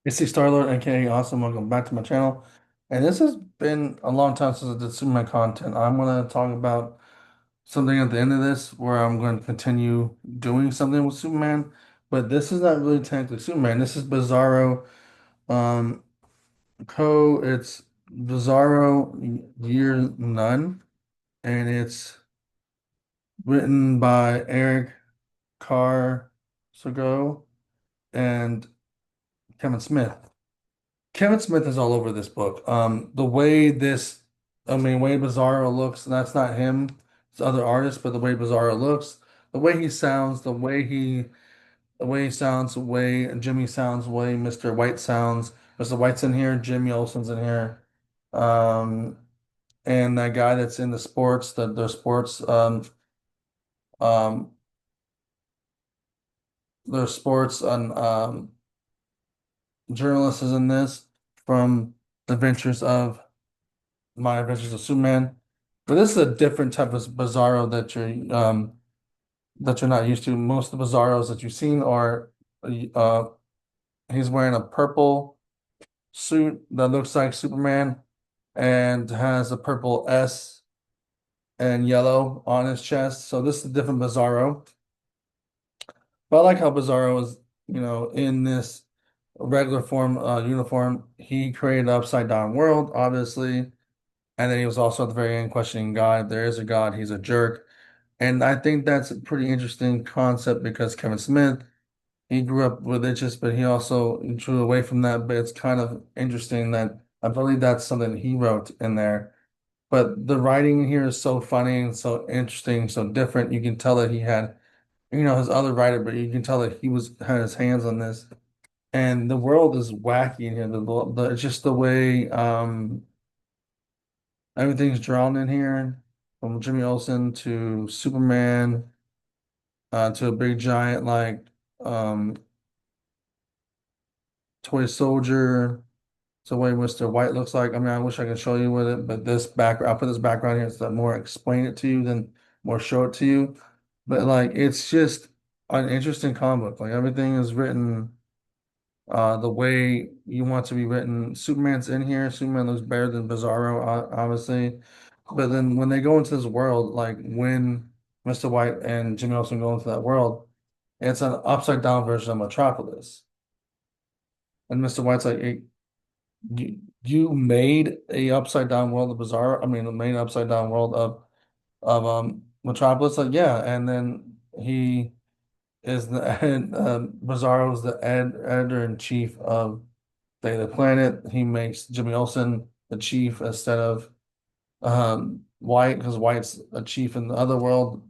It's the Star-Lord, aka Awesome. Welcome back to my channel. And this has been a long time since I did Superman content. I'm going to talk about something at the end of this where I'm going to continue doing something with Superman. But this is not really technically Superman. This is Bizarro um, it's Bizarro Year None. And it's written by Eric Carr and Kevin Smith. Kevin Smith is all over this book. The way way Bizarro looks, and that's not him, it's other artists, but the way Bizarro looks, the way he sounds, the way he sounds, the way Jimmy sounds, the way Mr. White sounds. Mr. White's in here, Jimmy Olsen's in here, um, and that guy that's in the sports, the sports, um, the sports on journalist is in this from the Adventures of My Adventures of Superman. But this is a different type of Bizarro that you're not used to. Most of the Bizarros that you've seen are uh he's wearing a purple suit that looks like Superman and has a purple S and yellow on his chest. So this is a different Bizarro. But I like how Bizarro is, in this regular form, uniform. He created an upside down world, obviously. And then he was also at the very end questioning God. If there is a God, he's a jerk. And I think that's a pretty interesting concept because Kevin Smith, he grew up religious, but he also drew away from that. But it's kind of interesting that I believe that's something he wrote in there. But the writing here is so funny and so interesting, so different. You can tell that he had, his other writer, but you can tell that he had his hands on this. And the world is wacky in here. It's just the way everything's drawn in here, from Jimmy Olsen to Superman, to a big giant like um toy soldier. It's the way Mr. White looks like. I mean, I wish I could show you with it, but I'll put this background here so that more explain it to you than more show it to you. But like, it's just an interesting comic book. Like everything is written the way you want to be written. Superman's in here. Superman looks better than Bizarro, obviously. But then when they go into this world, like when Mr. White and Jimmy Olsen go into that world, it's an upside down version of Metropolis. And Mr. White's like, hey, you made a upside down world of Bizarro. I mean, made an upside down world of Metropolis. Like, yeah. And then he is the Bizarro is the editor in chief of Daily Planet. He makes Jimmy Olsen the chief instead of White, because White's a chief in the other world.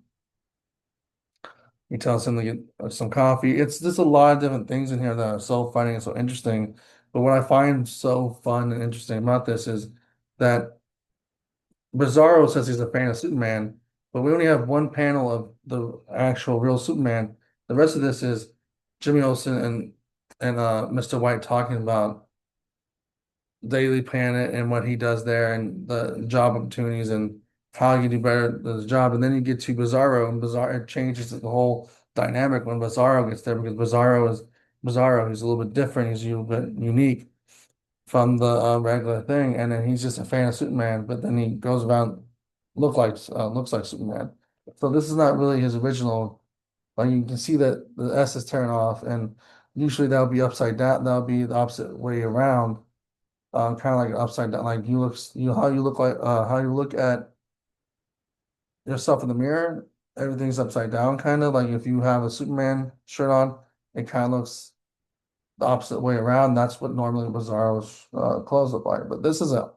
He tells him to get some coffee. It's just a lot of different things in here that are so funny and so interesting. But what I find so fun and interesting about this is that Bizarro says he's a fan of Superman, but we only have one panel of the actual real Superman. The rest of this is Jimmy Olsen and Mr. White talking about Daily Planet and what he does there and the job opportunities and how you do better at the job. And then you get to Bizarro, and Bizarro it changes the whole dynamic when Bizarro gets there because Bizarro is Bizarro. He's a little bit different. He's a little bit unique from the regular thing, and then he's just a fan of Superman. But then he goes around looks like Superman. So this is not really his original. Like you can see that the S is tearing off, and usually that'll be upside down. That'll be the opposite way around, kind of like upside down. Like how you look like how you look at yourself in the mirror. Everything's upside down, kind of like if you have a Superman shirt on, it kind of looks the opposite way around. That's what normally Bizarro's clothes look like. But this is an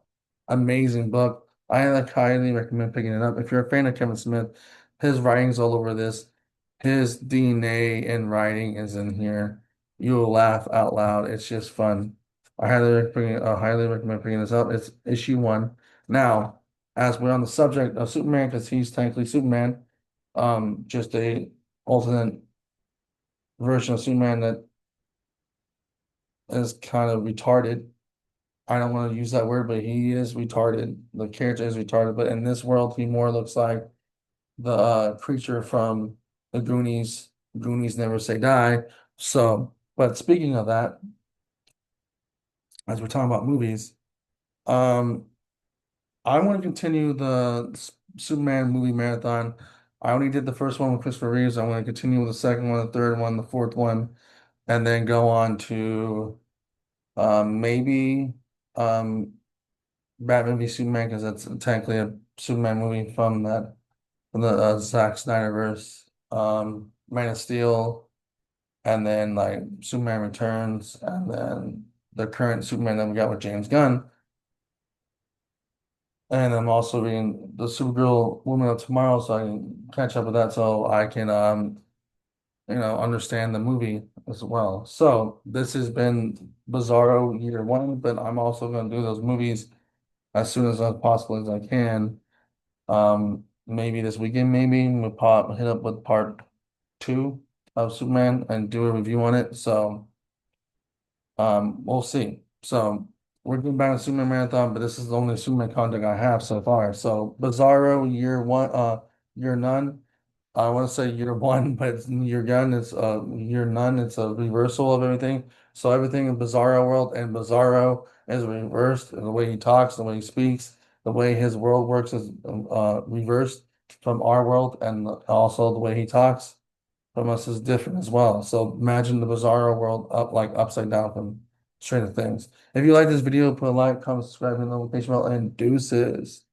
amazing book. I like highly recommend picking it up. If you're a fan of Kevin Smith, his writing's all over this. His DNA in writing is in here. You will laugh out loud. It's just fun. I highly recommend picking this up. It's issue one. Now, as we're on the subject of Superman, because he's technically Superman, just a alternate version of Superman that is kind of retarded. I don't want to use that word, but he is retarded. The character is retarded, but in this world, he more looks like the creature from the Goonies. Goonies never say die. So, but speaking of that, as we're talking about movies, um, I want to continue the Superman movie marathon. I only did the first one with Christopher Reeves. I want to continue with the second one, the third one, the fourth one, and then go on to maybe um, Batman v Superman because that's technically a Superman movie from the Zack Snyderverse, Man of Steel, and then like Superman Returns, and then the current Superman that we got with James Gunn. And I'm also reading the Supergirl Woman of Tomorrow, so I can catch up with that, so I can understand the movie as well. So this has been Bizarro year one, but I'm also going to do those movies as soon as possible as I can. Maybe this weekend, maybe we'll pop hit up with part two of Superman and do a review on it. So we'll see. So we're going back to Superman Marathon, but this is the only Superman content I have so far. So Bizarro year one, year none. I want to say year one, but it's year gun. It's year none. It's a reversal of everything. So everything in Bizarro world and Bizarro is reversed. And the way he talks, the way he speaks, the way his world works is reversed from our world, and also the way he talks from us is different as well. So imagine the Bizarro world up like upside down from Stranger Things. If you like this video, put a like, comment, subscribe, and notification bell, and deuces.